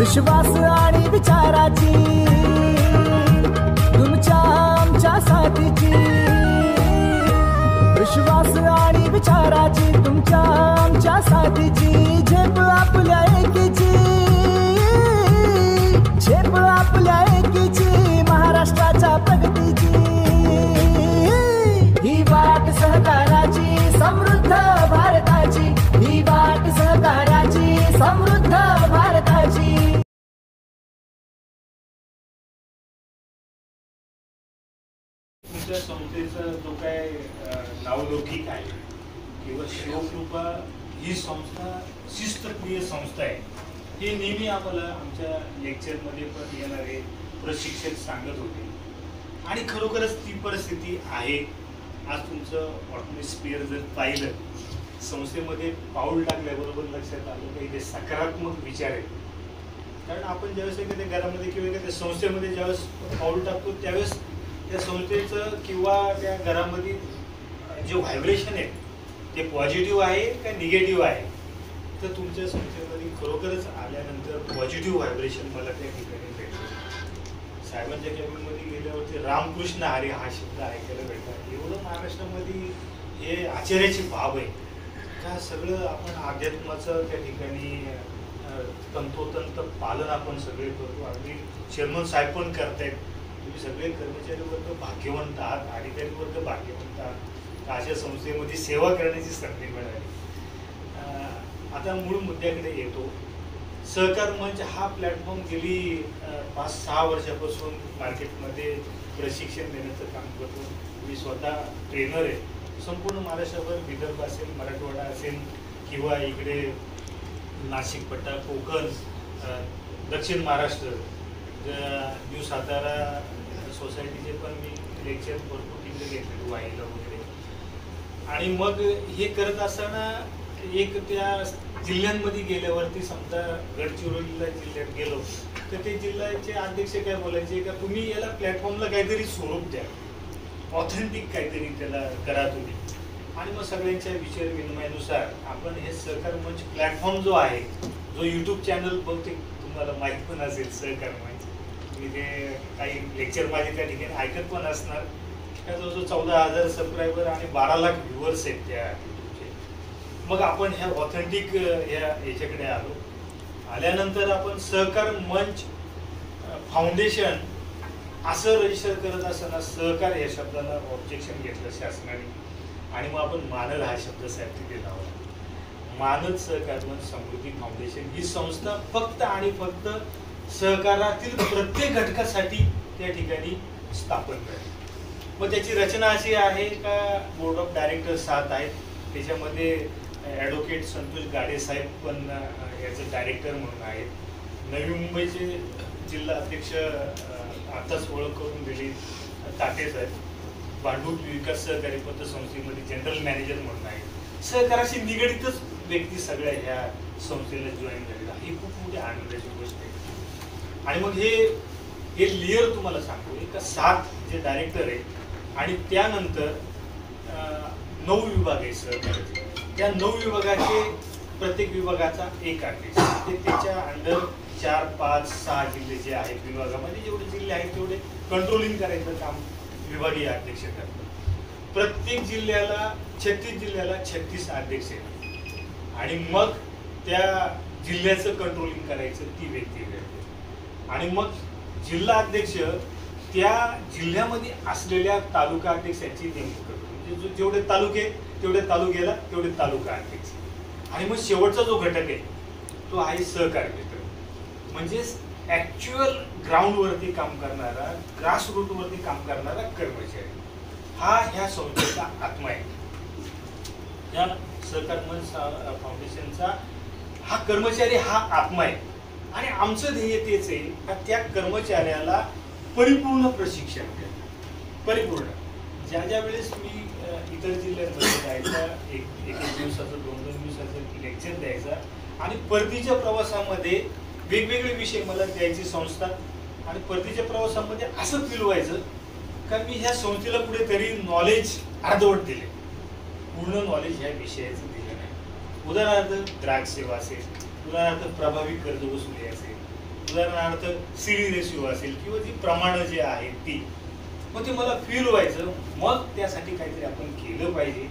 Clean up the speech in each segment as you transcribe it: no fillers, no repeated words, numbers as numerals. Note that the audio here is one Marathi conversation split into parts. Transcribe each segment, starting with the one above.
विश्वास आणि विचाराची तुमच्या आमच्या साथीची, विश्वास आणि विचाराची तुमच्या आमच्या साथीची, झेप आपल्या एकीची, झेप आपल्या एकीची, महाराष्ट्राच्या प्रगतीची, ही वाट सहकाराची समृद्ध भारताची, ही वाट सहकाराची समृद्ध भारताची। तुमच्या संस्थेचा जो काय नावलौकिक आहे किंवा शिवकृपा ही संस्था शिस्तप्रिय संस्था आहे, हे नेहमी आम्हाला आमच्या लेक्चरमध्ये पण येणारे प्रशिक्षक सांगत होते आणि खरोखरच ती परिस्थिती आहे। आज तुमचं ॲटमॉस्फिअर जर पाहिलं, संस्थेमध्ये पाऊल टाकल्याबरोबर लक्षात आलं की ते सकारात्मक विचार आहेत। कारण आपण ज्यावेळेस एखाद्या घरामध्ये किंवा एखाद्या संस्थेमध्ये ज्यावेळेस पाऊल टाकतो त्यावेळेस त्या संस्थेचं किंवा त्या घरामध्ये जे व्हायब्रेशन आहे ते पॉझिटिव्ह आहे का निगेटिव्ह आहे, तर तुमच्या संस्थेमध्ये खरोखरच आल्यानंतर पॉझिटिव्ह व्हायब्रेशन मला त्या ठिकाणी भेटतो। साहेबांच्या कॅबिनमध्ये गेल्यावरती रामकृष्ण हरी हा शब्द ऐकायला भेटला। एवढं महाराष्ट्रामध्ये हे आश्चर्याची बाब आहे का सगळं आपण अध्यात्माचं त्या ठिकाणी तंतोतंत पालन आपण सगळे करतो। अगदी चेअरमन साहेब पण करतायत, तुम्ही सगळे कर्मचारी वर्ग भाग्यवंत आहात, अधिकारी वर्ग भाग्यवंत आहात, अशा संस्थेमध्ये सेवा करण्याची संधी मिळाली। आता मूळ मुद्द्याकडे येतो। सहकार मंच हा प्लॅटफॉर्म गेली 5-6 वर्षापासून मार्केटमध्ये प्रशिक्षण देण्याचं काम करतो। मी स्वतः ट्रेनर आहे। संपूर्ण महाराष्ट्रावर विदर्भ असेल, मराठवाडा असेल किंवा इकडे नाशिक पट्टा, कोकण, दक्षिण महाराष्ट्र, न्यू सातारा सोसायटीचे पण मी लेक्चर भरपूर तिकडे घेतले वाईला वगैरे। आणि मग हे करत असताना एक त्या जिल्ह्यांमध्ये गेल्यावरती समजा गडचिरोलीला जिल्ह्यात गेलो तर ते जिल्ह्याचे अध्यक्ष काय बोलायचे का तुम्ही याला प्लॅटफॉर्मला काहीतरी स्वरूप द्या, ऑथेंटिक काहीतरी त्याला करा तुम्ही। आणि मग सगळ्यांच्या विचार विनिमयानुसार आपण हे सहकार मंच प्लॅटफॉर्म जो आहे, जो यूट्यूब चॅनल बहुतेक तुम्हाला माहीत पण असेल सहकार मंच, मी ते काही लेक्चर माझे त्या ठिकाणी ऐकत पण असणार, त्या जवळजवळ 14,000 सबस्क्रायबर आणि 12 लाख व्ह्युअर्स आहेत त्या यूट्यूबचे। मग आपण ह्या ऑथेंटिक याच्याकडे आलो। आल्यानंतर आपण सहकार मंच फाउंडेशन असं रजिस्टर करत असताना सहकार या शब्दाला ऑब्जेक्शन घेतलं शासनाने आणि मग आपण मानद हा शब्द साठी दिला होता। मानद सहकार मंच समृद्धी फाउंडेशन ही संस्था फक्त आणि फक्त सहकारातील प्रत्येक घटकासाठी त्या ठिकाणी स्थापन करते। मग त्याची रचना अशी आहे का बोर्ड ऑफ डायरेक्टर 7 आहेत, त्याच्यामध्ये ॲडव्होकेट संतोष गाडे साहेब पण याचे डायरेक्टर म्हणून आहेत। नवी मुंबईचे जिल्हा अध्यक्ष आताच ओळख करून दिली ताटे साहेब, भांडूप विकास सहकारी पतसंस्थेमध्ये जनरल मॅनेजर म्हणून आहेत। सहकाराशी निगडीतच व्यक्ती सगळ्या ह्या संस्थेला जॉईन झालेला, ही खूप मोठी आनंदाची गोष्ट आहे। आणि मग हे लेअर तुम्हाला सांगतो, एका 7 जे डायरेक्टर आहेत आणि त्यानंतर 9 विभाग आहे सहकाराचे। त्या 9 विभागाचे प्रत्येक विभागाचा एक अध्यक्ष, ते त्याच्या अंडर 4, 5, 6 जिल्हे जे आहेत विभागामध्ये, जेवढे जिल्हे आहेत तेवढे कंट्रोलिंग करायचं काम विभागीय अध्यक्ष करतात। प्रत्येक जिल्ह्याला 36 जिल्ह्याला 36 अध्यक्ष आहेत आणि मग त्या जिल्ह्याचं कंट्रोलिंग करायचं ती व्यक्ती करते। आणि मग जिल्हा अध्यक्ष त्या जिल्ह्यामध्ये असलेल्या तालुका अध्यक्षाची नेमणूक करतो, म्हणजे जेवढे तालुके तेवढे तालुक्याला तेवढे तालुका अध्यक्ष। आणि मग शेवटचा जो घटक आहे तो आहे सहकार मित्र, म्हणजे ऍक्च्युअल ग्राउंडवरती काम करणारा, ग्रास रूटवरती काम करणारा कर्मचारी, हा ह्या संस्थेचा आत्मा आहे। या सहकार मंच फाउंडेशनचा हा कर्मचारी हा आत्मा आहे आणि आमचं ध्येय तेच आहे का त्या कर्मचाऱ्याला परिपूर्ण प्रशिक्षण द्या। परिपूर्ण ज्या वेळेस मी इतर जिल्ह्यांमध्ये जायचा, एक दिवसाचं 2-2 दिवसाचं लेक्चर द्यायचा आणि परतीच्या प्रवासामध्ये वेगवेगळे विषय मला द्यायची संस्था, आणि परतीच्या प्रवासामध्ये असं फील व्हायचं का मी ह्या संस्थेला कुठेतरी नॉलेज अर्धवट दिले, पूर्ण नॉलेज ह्या विषयाचं दिलं नाही। उदाहरणार्थ ग्राहक सेवा असेल, उदाहरणार्थ प्रभावी कर्ज वसुली असेल, उदाहरणार्थ सीडी रेशिओ असेल किंवा जी प्रमाणं जे आहेत ती, मग ते मला फील व्हायचं, मग त्यासाठी काहीतरी आपण केलं पाहिजे,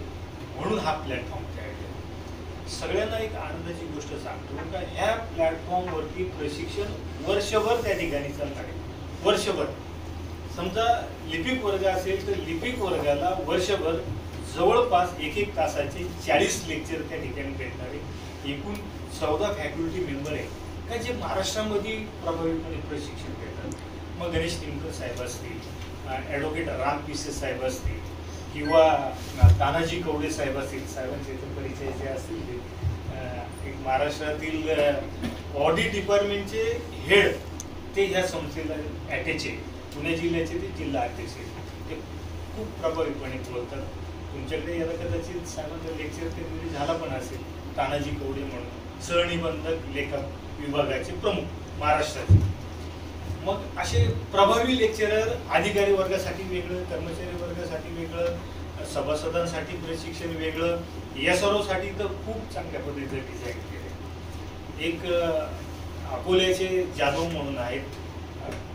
म्हणून हा प्लॅटफॉर्म तयार केला. सगळ्यांना एक आनंदाची गोष्ट सांगतो का ह्या प्लॅटफॉर्मवरती प्रशिक्षण वर्षभर त्या ठिकाणी चालणार आहे. वर्षभर समजा लिपिक वर्ग असेल तर लिपिक वर्गाला वर्षभर जवळपास 1-1 तासाचे 40 लेक्चर त्या ठिकाणी भेटणार आहे. एकूण 14 फॅकल्टी मेंबर आहे का जे महाराष्ट्रामध्ये प्रभावीपणे प्रशिक्षण देतात. मग गणेश टिमकर साहेब असतील, ॲडव्होकेट राम पिसे साहेब असतील किंवा तानाजी कवडे साहेब असतील, साहेबांचे परिचय जे असतील ते एक महाराष्ट्रातील ऑडिट डिपार्टमेंटचे हेड ते ह्या संस्थेला अटॅच आहे. पुणे जिल्ह्याचे ते जिल्हा अध्यक्ष आहेत. ते खूप प्रभावीपणे बोलतात. तुमच्याकडे याला कदाचित साहेबांचा लेक्चर कधी झाला पण असेल. तानाजी कवडे म्हणून सहनिबंधक लेखक विभागाचे प्रमुख महाराष्ट्राचे. मग असे प्रभावी लेक्चरर अधिकारी वर्गासाठी वेगळं, कर्मचारी वर्गासाठी वेगळं, सभासदांसाठी प्रशिक्षण वेगळं, या सर्वसाठी तर खूप चांगल्या पद्धतीचं डिझाईन केलं. एक अकोल्याचे जाधव म्हणून आहेत,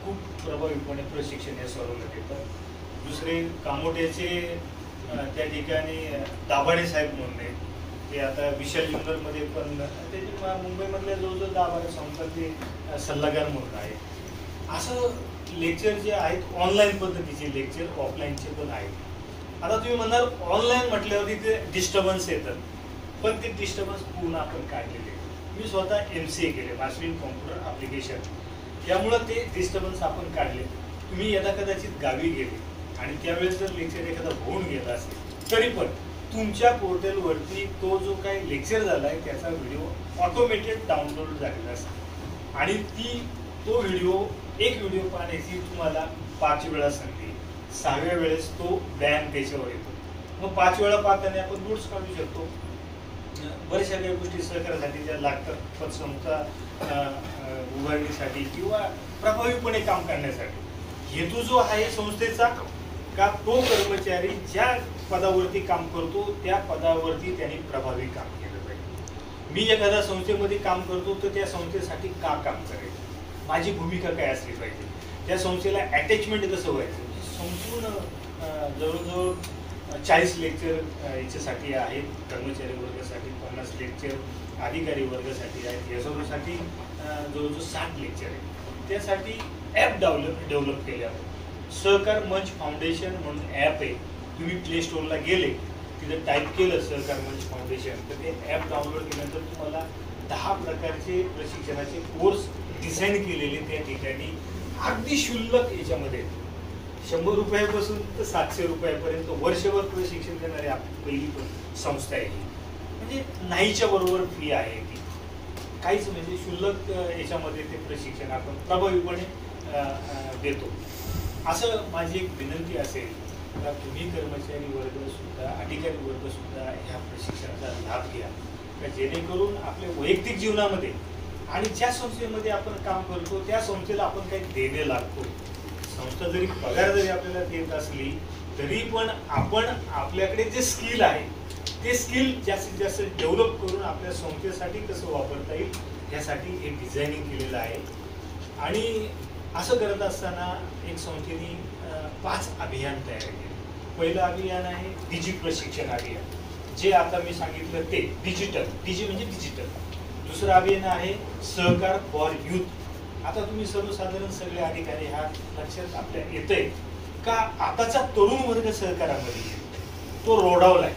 खूप प्रभावीपणे प्रशिक्षण या सर्वला देतात. दुसरे कामोट्याचे त्या ठिकाणी दाभाडे साहेब म्हणून आहेत, ते आता विशाल जिंगलमध्ये पण त्याचे मुंबईमधल्या जवळजवळ 10-12 संस्थांचे सल्लागार म्हणून आहेत. असं लेक्चर जे आहेत ऑनलाईन पद्धतीचे लेक्चर, ऑफलाईनचे पण आहेत. आता तुम्ही म्हणणार ऑनलाईन म्हटल्यावरती ते डिस्टर्बन्स येतात, पण ते डिस्टर्बन्स पूर्ण आपण काढलेले. मी स्वतः MCA केले, मास्टर इन कॉम्प्युटर ॲप्लिकेशन, त्यामुळं ते डिस्टर्बन्स आपण काढले. तुम्ही यदा कदाचित गावी गेले आणि त्यावेळेस जर लेक्चर एखादा होऊन गेला असेल तरी पण तुमच्या पोर्टलवरती तो जो काही लेक्चर झाला आहे त्याचा व्हिडिओ ऑटोमेटेड डाउनलोड झालेला असेल आणि तो एक व्हिडिओ पाहण्याची तुम्हाला 5 वेळा संधी, 6व्या वेळेस तो बॅन त्याच्यावर येतो. मग 5 वेळा पाहताना आपण नोट्स काढू शकतो. बऱ्याचशा काही गोष्टी सहकार्यासाठी ज्या लागतात, पतसंस्था उभारणीसाठी किंवा प्रभावीपणे काम करण्यासाठी. हेतू जो आहे संस्थेचा का तो कर्मचारी ज्या पदावरती काम करतो त्या पदावरती त्यांनी प्रभावी काम केलं पाहिजे. मी एखाद्या संस्थेमध्ये काम करतो तर त्या संस्थेसाठी का काम करायचं, माझी भूमिका काय असली पाहिजे, त्या संस्थेला अटॅचमेंट कसं व्हायचं. संपूर्ण जवळजवळ 40 लेक्चर याच्यासाठी आहेत, कर्मचारी वर्गासाठी 50 लेक्चर, अधिकारी वर्गासाठी आहेत, या सर्वसाठी जवळजवळ 60 लेक्चर आहेत. त्यासाठी ॲप डेव्हलप केले आहे. सहकार मंच फाउंडेशन म्हणून ॲप आहे. तुम्ही प्ले स्टोअरला गेले तिथं टाईप केलं सहकार मंच फाउंडेशन तर ते ॲप डाउनलोड केल्यानंतर तुम्हाला 10 प्रकारचे प्रशिक्षणाचे कोर्स डिझाईन केलेले त्या ठिकाणी अगदी क्षुल्लक याच्यामध्ये 100 रुपयापासून तर 700 रुपयापर्यंत वर्षभर प्रशिक्षण देणारी पहिली संस्था आहे. म्हणजे नाहीच्या बरोबर फी आहे ती, काहीच म्हणजे क्षुल्लक याच्यामध्ये ते प्रशिक्षण आपण प्रभावीपणे देतो. असं माझी एक विनंती असेल का तुम्ही कर्मचारी वर्ग सुद्धा, अधिकारी वर्ग सुद्धा ह्या प्रशिक्षणाचा लाभ घ्या, का जेणेकरून आपल्या वैयक्तिक जीवनामध्ये आणि ज्या संस्थेमध्ये आपण काम करतो त्या संस्थेला आपण काही देणे लागतो. संस्था जरी पगार जरी आपल्याला देत असली तरी पण आपण आपल्याकडे जे स्किल आहे ते स्किल जास्तीत जास्त डेव्हलप करून आपल्या संस्थेसाठी कसं वापरता येईल यासाठी हे डिझायनिंग केलेलं आहे. आणि असं करत असताना एक संस्थेने 5 अभियान तयार केले. पहिलं अभियान आहे डिजी प्रशिक्षण अभियान, जे आता मी सांगितलं ते डिजिटल, डिजी म्हणजे डिजिटल. दुसरं अभियान आहे सहकार फॉर यूथ. आता तुम्ही सर्वसाधारण सगळे अधिकारी ह्या लक्षात आपल्या येतंय का आताचा तरुण वर्ग सहकारामध्ये तो रोडावलाय,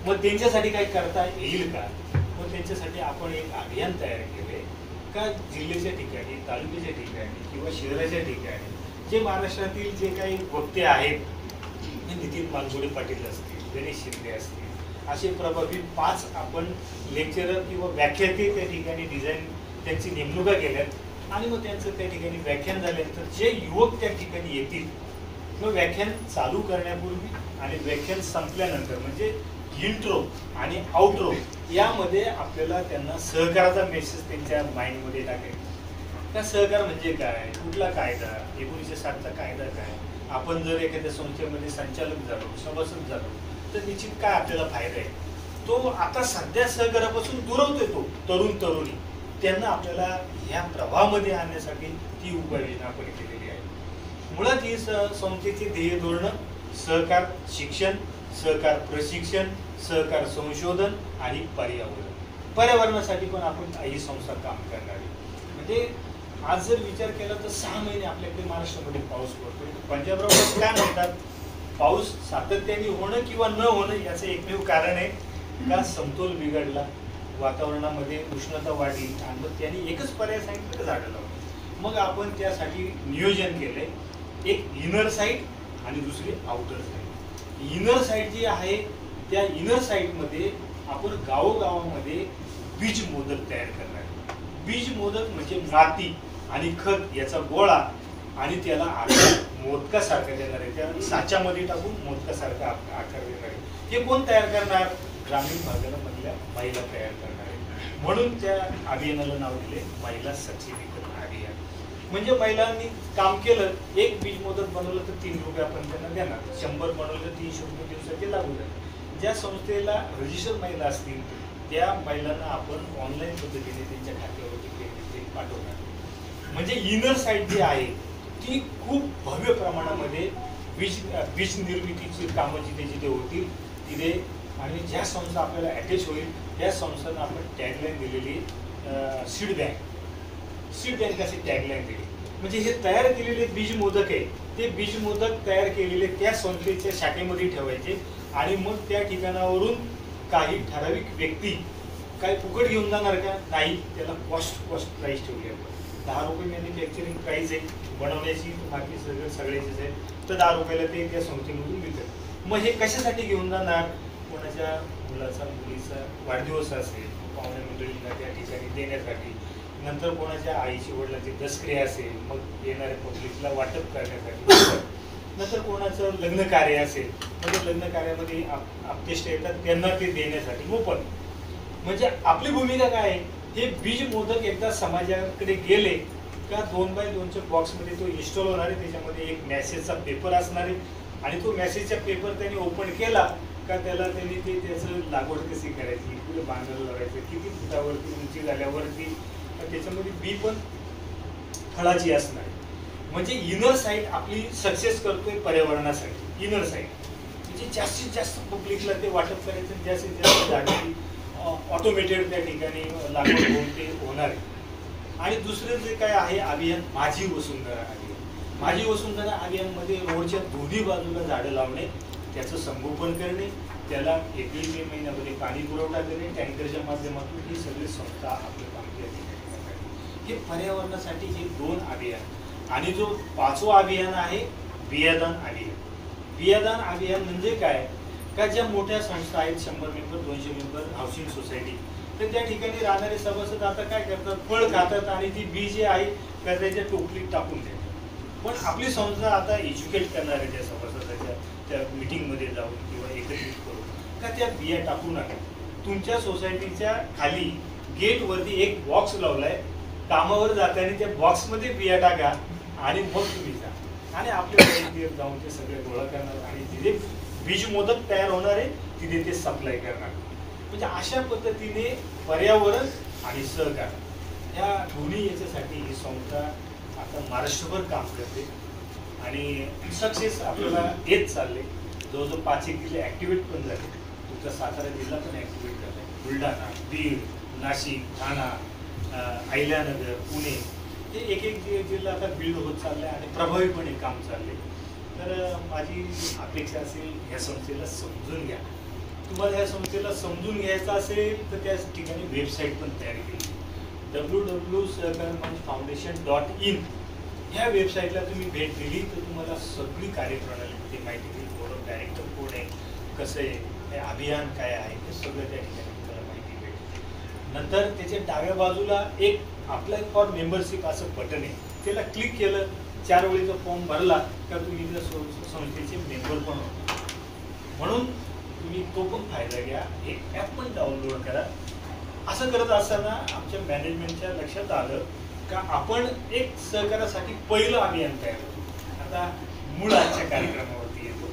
मग त्यांच्यासाठी काही करता येईल का. मग त्यांच्यासाठी आपण एक अभियान तयार केले का जिल्ह्याच्या ठिकाणी, तालुक्याच्या ठिकाणी किंवा शहराच्या ठिकाणी जे महाराष्ट्रातील जे काही वक्ते आहेत, नितीन मालगुडे पाटील असतील, गणेश शिंदे असतील, असे प्रभावी 5 आपण लेक्चरर किंवा व्याख्याते त्या ठिकाणी डिझाईन त्यांची नेमणुका केल्यात आणि मग त्यांचं त्या ठिकाणी व्याख्यान झाल्यानंतर जे युवक त्या ठिकाणी येतील मग व्याख्यान चालू करण्यापूर्वी आणि व्याख्यान संपल्यानंतर म्हणजे इंट्रो आणि आउट्रो यामध्ये आपल्याला त्यांना सहकाराचा मेसेज त्यांच्या माइंडमध्ये टाकायचा. का सहकार म्हणजे काय, कुठला कायदा, 1960चा कायदा काय, आपण जर एखाद्या संस्थेमध्ये संचालक झालो, सभासद झालो तर निश्चित काय आपल्याला फायदा आहे. तो आता सध्या सहकारापासून दुरवतोय तो तरुणी, त्यांना आपल्याला ह्या प्रवाहामध्ये आणण्यासाठी ती उपाययोजना आपण केलेली आहे. मुळात ही संस्थेची ध्येय धोरण सहकार शिक्षण, सहकार प्रशिक्षण, सहकार संशोधन आणि पर्यावरणासाठी पण आपण ही संस्था काम करणार आहे. म्हणजे आज जर विचार केला तर 6 महिने आपल्याकडे महाराष्ट्रामध्ये पाऊस पडतो. पंजाबराव काय म्हणतात, पाऊस सातत्याने होणं किंवा न होणं याचं एकमेव कारण आहे का समतोल बिघडला, वातावरणामध्ये उष्णता वाढली आणि मग त्यांनी एकच पर्याय सांगितलं, झाडं लावलं. मग आपण त्यासाठी नियोजन केलंय, एक इनर साईट आणि दुसरी आउटर साईट. इनर साईट जी आहे त्या इनर साईटमध्ये आपण गावोगावामध्ये बीज मोदक तयार करणार आहे. बीज मोदक म्हणजे माती आणि खत याचा गोळा आणि त्याला आकार मोदकासारखा देणार आहे. त्या साच्यामध्ये टाकून मोदकासारखा आकार देणार आहे. हे कोण तयार करणार? ग्रामीण भागामधल्या महिला तयार करणार आहे. म्हणून त्या अभियानाला नाव दिले महिला सक्षमीकरण अभियान. म्हणजे महिलांनी काम केलं, एक बीज मोदक बनवलं तर 3 रुपये आपण त्यांना देणार, 100 बनवलं तर 300 रुपये दिवसाचे लागू जाईल. ज्या संस्थेला रजिस्टर महिला असतील त्या महिलांना आपण ऑनलाईन पद्धतीने त्यांच्या खात्यावरती पेमेंट पाठवणार. म्हणजे इनर साईट जी आहे ती खूप भव्य प्रमाणामध्ये वीज निर्मितीची कामं जिथे जिथे होतील तिथे. आणि ज्या संस्था आपल्याला अटॅच होईल त्या संस्थांना आपण टॅगलाईन दिलेली सीड बँक अशी टॅगलाईन दिली. म्हणजे हे तयार केलेले बीज मोदक आहे ते बीज मोदक तयार केलेले त्या संस्थेच्या शाखेमध्ये ठेवायचे आणि मग त्या ठिकाणावरून काही ठराविक व्यक्ती काय फुकट घेऊन जाणार का? नाही, त्याला कॉस्ट प्राईस ठेवली आहे. 10 रुपये मॅन्युफॅक्चरिंग प्राईस आहे बनवण्याची, बाकी सगळ्याचीच आहे, तर 10 रुपयाला ते त्या संस्थेमधून मिळतात. मग हे कशासाठी घेऊन जाणार? कोणाच्या मुलाचा मुलीचा वाढदिवस असेल, पाहुण्या मंडळींना त्या ठिकाणी देण्यासाठी, नंतर कोणाच्या आईची वडिलांची दसक्रिया असेल मग येणाऱ्या पब्लिकला वाटप करण्यासाठी, नंतर कोणाचं लग्न कार्य असेल म्हणजे लग्न कार्यामध्ये आपतेष्ट येतात त्यांना ते देण्यासाठी मोफत. म्हणजे आपली भूमिका काय आहे? हे बीज मोदक एकदा समाजाकडे गेले का 2x2च्या बॉक्समध्ये तो इन्स्टॉल होणार आहे. त्याच्यामध्ये एक मेसेजचा पेपर असणार आहे आणि तो मेसेजचा पेपर त्यांनी ओपन केला का त्याला त्यांनी ते त्याचं लागवड कशी करायची, पुढे बांधायला लावायचं, किती फुटावरती उंची झाल्यावरती त्याच्यामध्ये बी पण फळाची असणार. म्हणजे इनर साईट आपली सक्सेस करतोय पर्यावरणासाठी. इनर साईट म्हणजे जास्तीत जास्त पब्लिकला ते वाटप करायचं, जास्तीत जास्त झाडे ऑटोमेटेड त्या ठिकाणी लागवड होऊन ते होणार आहे. आणि दुसरं जे काय आहे अभियान माझी वसुंधरा अभियान. माझी वसुंधरा अभियानमध्ये रोडच्या दोन्ही बाजूला झाडं लावणे, त्याचं संगोपन करणे, त्याला एप्रिल मे महिन्यामध्ये पाणी पुरवठा करणे टँकरच्या माध्यमातून, ही सगळी संस्था आपलं काम त्या ठिकाणी करतात. हे पर्यावरणासाठी हे 2 अभियान. आणि जो 5वं अभियान आहे बियादान अभियान. बियादान अभियान म्हणजे काय का ज्या मोठ्या संस्था आहेत 100 मेंबर 200 मेंबर हाऊसिंग सोसायटी, तर त्या ठिकाणी राहणारे सभासद आता काय करतात, फळ खातात आणि ती बी जी आहे त्याच्या टोपलीत टाकून देतात. पण आपली संस्था आता एज्युकेट करणार आहे त्या सभासदाच्या त्या मिटिंगमध्ये जाऊन किंवा एकत्रित करून का त्या बिया टाकू नका. तुमच्या सोसायटीच्या खाली गेटवरती एक बॉक्स लावलाय, कामावर जाताना त्या बॉक्समध्ये बिया टाका आणि मग तुम्ही जा. आणि आपल्या वैयक्तिक जाऊन ते सगळे गोळा करणार आणि तिथे बीज मोदक तयार होणार आहे, तिथे ते सप्लाय करणार. म्हणजे अशा पद्धतीने पर्यावरण आणि सहकार ह्या दोन्ही याच्यासाठी ही संस्था आता महाराष्ट्रभर काम करते आणि सक्सेस आपल्याला येत चालले. जवळजवळ 5 जिल्हे ॲक्टिवेट पण झाले. तुमचा सातारा जिल्हा पण ॲक्टिवेट झाला आहे, बुलढाणा, बीड, नाशिक, ठाणा, अहिल्यानगर, पुणे, हे एक जिल्हा आता बिल्ड होत चालला आहे आणि प्रभावीपणे काम चालले. तर माझी अपेक्षा असेल ह्या संस्थेला समजून घ्या. तुम्हाला ह्या संस्थेला समजून घ्यायचं असेल तर त्या ठिकाणी वेबसाईट पण तयार केली, www.सहकारमंच-foundation.in. ह्या वेबसाईटला तुम्ही भेट दिली तर तुम्हाला सगळी कार्यप्रणाली माहिती देईल. बोर्ड ऑफ डायरेक्टर कोण आहे, कसं आहे, हे अभियान काय आहे, हे सगळं त्या ठिकाणी तुम्हाला माहिती भेटेल. नंतर त्याच्या डाव्या बाजूला एक अप्लाय फॉर मेंबरशिप असं बटन आहे, त्याला क्लिक केलं, 4 वेळेचा फॉर्म भरला का तुम्ही त्या संस्थेचे मेंबर पण होता. म्हणून तुम्ही तो पण फायदा घ्या. हे ॲप पण डाउनलोड करा. असं करत असताना आमच्या मॅनेजमेंटच्या लक्षात आलं का आपण एक सहकारासाठी पहिलं अभियान तयार करतो. आता मुळाच्या कार्यक्रमावरती येतो.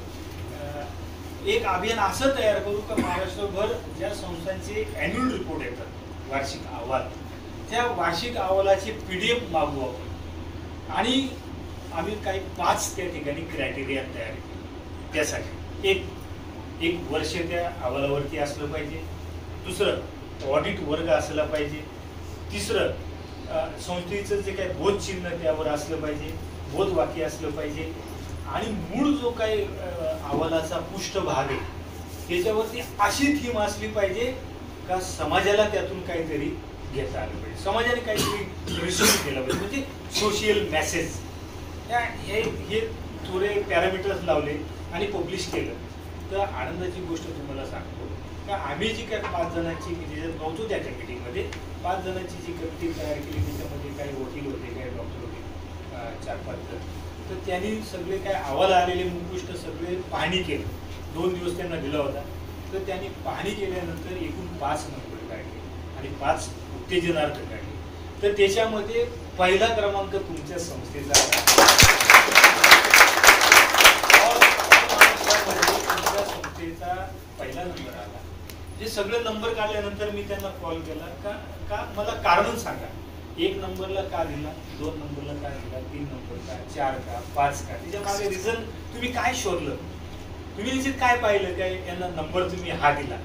एक अभियान असं तयार करू का महाराष्ट्रभर ज्या संस्थांचे ॲन्युअल रिपोर्ट येतात, वार्षिक अहवाल, त्या वार्षिक अहवालाची PDF मागवू आपण आणि आम्ही काही 5 त्या ठिकाणी क्रायटेरिया तयार केले त्यासाठी. एक वर्ष त्या अहवालावरती असलं पाहिजे. दुसरं ऑडिट वर्ग असला पाहिजे. तिसरं संस्थेचं जे काही बोधचिन्ह त्यावर असलं पाहिजे, बोधवाक्य असलं पाहिजे आणि मूळ जो काही अहवालाचा पृष्ठभाग आहे त्याच्यावरती अशी थीम असली पाहिजे का समाजाला त्यातून काहीतरी घेता आलं पाहिजे, समाजाने काहीतरी रिसीव्ह केलं पाहिजे, म्हणजे सोशल मेसेज. हे थोडे पॅरामीटर्स लावले आणि पब्लिश केलं. तर आनंदाची गोष्ट तुम्हाला सांगतो का आम्ही जी काही 5 जणांची ज्याच्यात नव्हतो त्या कमिटीमध्ये 5 जणांची जी कमिटी तयार केली त्याच्यामध्ये काही वकील होते, काही डॉक्टर होते, 4-5 जण. तर त्यांनी सगळे काय अहवाल आलेले मुखपृष्ठ सगळे पाहणी केलं. 2 दिवस त्यांना दिला होता. तर त्यांनी पाहणी केल्यानंतर एकूण 5 नंबर काढले आणि 5 उत्तेजनार्थ काढले. तर त्याच्यामध्ये पहिला क्रमांक तुमच्या संस्थेचा तुमच्या संस्थेचा पहिला नंबर आला. हे सगळे नंबर काढल्यानंतर मी त्यांना कॉल केला का मला कारण सांगा. 1 नंबरला का दिला, 2 नंबरला का दिला, 3 नंबर का, 4 का, 5 का, त्याच्या मागे रिझन तुम्ही काय शोधलं, तुम्ही निश्चित काय पाहिलं काय यांना नंबर तुम्ही हा दिला.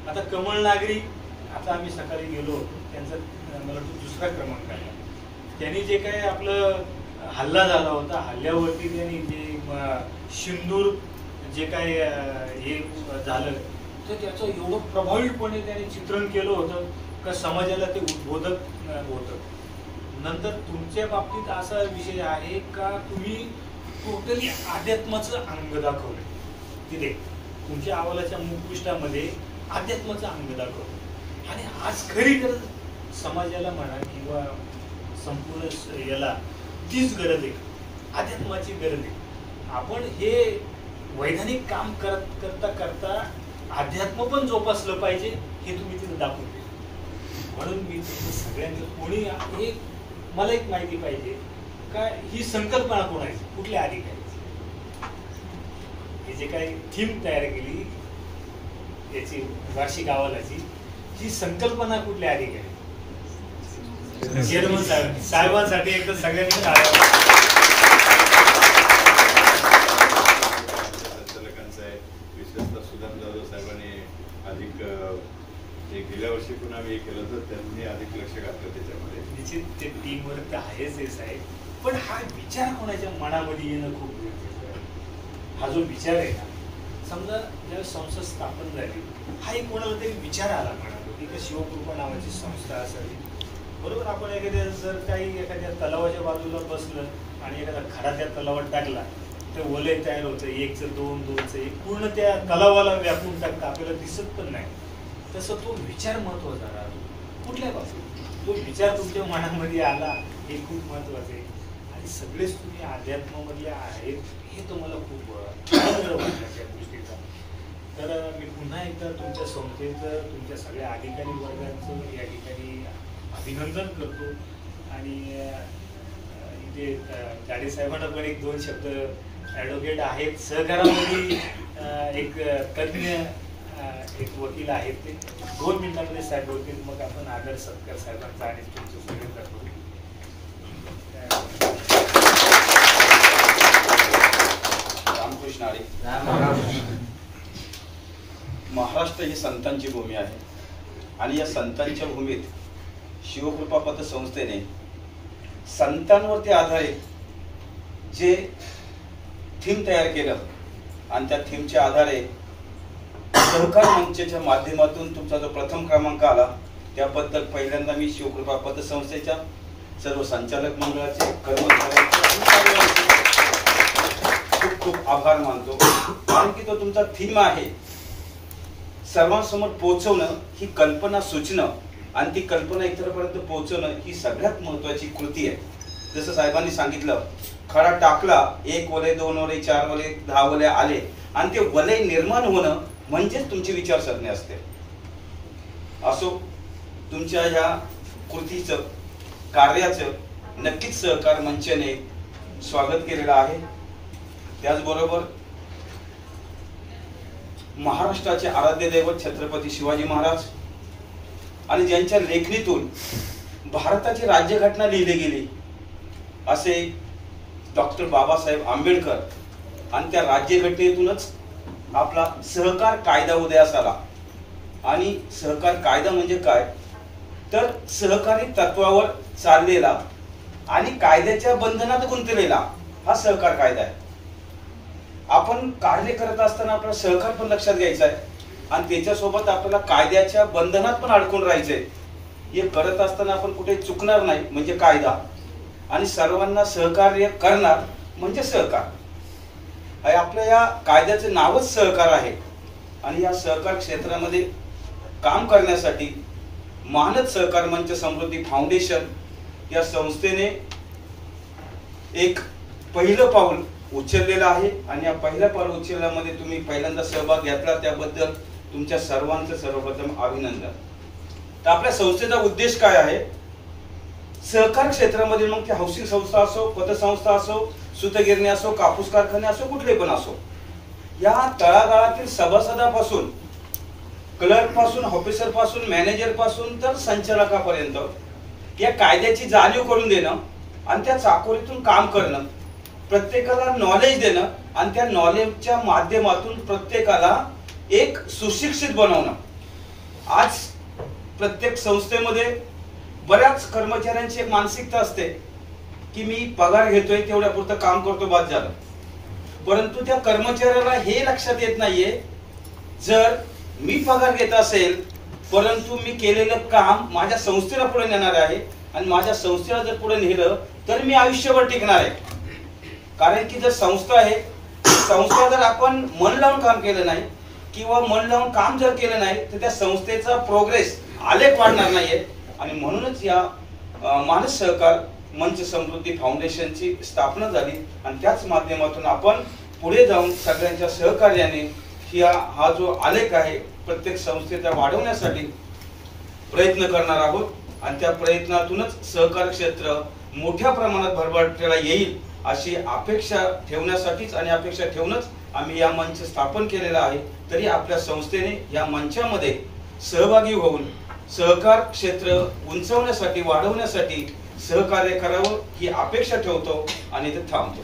आता कमळ नागरी आता आम्ही सकाळी गेलो होतो, त्यांचा मला वाटतं 2रा क्रमांक आला. त्यांनी जे काय आपलं हल्ला झाला होता हल्ल्यावरती त्यांनी जे सिंदूर जे काय हे झालं तर त्याचं एवढं प्रभावीपणे त्याने चित्रण केलं होतं का समाजाला ते उद्बोधक होतं. नंतर तुमच्या बाबतीत असा विषय आहे का तुम्ही टोटली अध्यात्माचं अंग दाखवलं. तिथे तुमच्या अहवालाच्या मुखपृष्ठामध्ये अध्यात्माचं अंग दाखवलं आणि आज खरी गरज समाजाला म्हणा किंवा संपूर्ण याला तीच गरज आहे, अध्यात्माची गरज आहे. आपण हे वैधानिक काम करता करता अध्यात्म पण जोपासलं पाहिजे हे तुम्ही तिथे दाखवून दिलं. म्हणून मी सगळ्यांना कोणी एक मला एक माहिती पाहिजे का ही संकल्पना कोणाची, कुठल्या अधिकाऱ्याची, हे जे काही थीम तयार केली याची वार्षिक अहवालाची ही संकल्पना कुठल्या अधिकारी, चेअरमन साहेबांसाठी एकदा सगळ्यांनी संचालकांचं आहे. विशेषतः सुदाम जाधव साहेबांनी अधिक गेल्या वर्षी पुन्हा हे केलं तर त्यांनी अधिक लक्ष घातलं त्याच्यामध्ये. निश्चित ते टीमवर तर आहेच आहे, पण हा विचार कोणाच्या मनामध्ये येणं खूप गरजेचं आहे. हा जो विचार आहे ना, समजा जेव्हा संस्था स्थापन झाली हा एक कोणाला तरी विचार आला म्हणालो की शिवकृपा नावाची संस्था असावी. बरोबर, आपण एखाद्या जर काही एखाद्या तलावाच्या बाजूला बसलं आणि एखादा खडा त्या तलावात टाकला तर वलय तयार होतं, 1चं 2, 2चं 1 पूर्ण त्या तलावाला व्यापून टाकतं, आपल्याला दिसत पण नाही. तसं तो विचार महत्वाचा राहतो कुठल्या बाजूला. तो विचार तुमच्या मनामध्ये आला हे खूप महत्वाचं आहे आणि सगळेच तुम्ही अध्यात्मामध्ये आहेत हे तुम्हाला खूप आनंद वाटला त्या गोष्टीचा. तर मी पुन्हा एकदा तुमच्या संस्थेचं तुमच्या सगळ्या अधिकारी वर्गांचं या ठिकाणी अभिनंदन करतो आणि इथे गाडे साहेबांना पण 1-2 शब्द, ॲडव्होकेट आहेत, सहकारामध्ये एक तज्ञ एक वकील आहेत, ते 2 मिनिटांमध्ये साहेब बोलतील, मग आपण आदर सत्कार साहेबांचा आणि तुमचं सगळं करतो. रामकृष्ण हरी. महाराष्ट्र ही संतांची भूमी आहे आणि या संतांच्या भूमीत शिवकृपा पतसंस्थेने संतांवरती आधारित जे थीम तयार केलं आणि त्या थीमच्या आधारे सहकार मंचच्या माध्यमातून तुमचा जो प्रथम क्रमांक आला त्याबद्दल पहिल्यांदा मी शिवकृपा पतसंस्थेच्या सर्व संचालक मंडळाचे, कर्मचाऱ्यांचे खूप खूप आभार मानतो. कारण की तो तुमचा थीम आहे सर्वांसमोर पोहोचवणं, ही कल्पना सुचणं आणि ती कल्पना इतरांपर्यंत पोहोचवणं ही सगळ्यात महत्वाची कृती आहे. जसं साहेबांनी सांगितलं, खडा टाकला, 1 वलय 2 वलय 4 वलय 10 वलय आले आणि ते वलय निर्माण होणं म्हणजेच तुमची विचारसरणी असते. असो, तुमच्या ह्या कृतीचं कार्याचं नक्कीच सहकार मंचाने स्वागत केलेलं आहे. त्याचबरोबर महाराष्ट्राचे आराध्य दैवत छत्रपती शिवाजी महाराज आणि ज्यांच्या लेखणीतून भारताची राज्यघटना लिहिली गेली असे डॉक्टर बाबासाहेब आंबेडकर, आणि त्या राज्यघटनेतूनच आपला सहकार कायदा उदयास आला. आणि सहकार कायदा म्हणजे काय, तर सहकारी तत्वावर चाललेला आणि कायद्याच्या बंधनात गुंतलेला हा सहकार कायदा आहे. आपण कार्य करत असताना आपला सहकार पण लक्षात घ्यायचा आहे आणि त्याच्यासोबत आपल्याला कायद्याच्या बंधनात पण अडकून राहायचंय. हे करत असताना आपण कुठे चुकणार नाही म्हणजे कायदा, आणि सर्वांना सहकार्य करणार म्हणजे सहकार. आपल्या या कायद्याचे नावच सहकार आहे. आणि या सहकार क्षेत्रामध्ये काम करण्यासाठी मानद सहकार मंच समृद्धी फाउंडेशन या संस्थेने एक पहिलं पाऊल उचललेलं आहे. आणि या पहिल्या पाऊल उचलल्यामध्ये तुम्ही पहिल्यांदा सहभाग घेतला, त्याबद्दल तुमच्या सर्वांचं सर्वप्रथम अभिनंदन. तर आपल्या संस्थेचा उद्देश काय आहे, सहकार क्षेत्रामध्ये मग ते हाऊसिंग संस्था असो, पतसंस्था असो, सूतगिरणी असो, कापूस कारखाने असो, कुठले पण असो, या तळागाळातील सभासदापासून, क्लर्क पासून, ऑफिसर पासून, मॅनेजर पासून तर संचालकापर्यंत या कायद्याची जाणीव करून देणं आणि त्या चाकोरीतून काम करणं, प्रत्येकाला नॉलेज देणं आणि त्या नॉलेजच्या माध्यमातून प्रत्येकाला एक सुशिक्षित बनवणं. आज प्रत्येक संस्थेमध्ये बऱ्याच कर्मचाऱ्यांची एक मानसिकता असते की मी पगार घेतोय तेवढ्यापुरतं काम करतो, बाद झालं. परंतु त्या कर्मचाऱ्याला हे लक्षात येत नाहीये, जर मी पगार घेत असेल परंतु मी केलेलं काम माझ्या संस्थेला पुढे नेणार आहे आणि माझ्या संस्थेला जर पुढे नेलं तर मी आयुष्यभर टिकणार आहे. कारण की जर संस्था आहे, संस्था जर आपण मन लावून काम केलं नाही किंवा मन लावून काम जर केलं नाही तर त्या संस्थेचा प्रोग्रेस आलेख वाढणार नाहीये. आणि म्हणूनच या मानद सहकार मंच समृद्धी फाउंडेशनची स्थापना झाली आणि त्याच माध्यमातून आपण पुढे जाऊन सगळ्यांच्या सहकार्याने हा जो आलेख आहे प्रत्येक संस्थेचा वाढवण्यासाठी प्रयत्न करणार आहोत. आणि त्या प्रयत्नातूनच सहकार क्षेत्र मोठ्या प्रमाणात भरभराटीला येईल अशी अपेक्षा ठेवण्यासाठीच आणि अपेक्षा ठेवूनच आम्ही या मंच स्थापन केलेला आहे. तरी आपल्या संस्थेने या मंचामध्ये सहभागी होऊन सहकार क्षेत्र उंचवण्यासाठी, वाढवण्यासाठी सहकार्य करावं ही अपेक्षा ठेवतो आणि इथे थांबतो.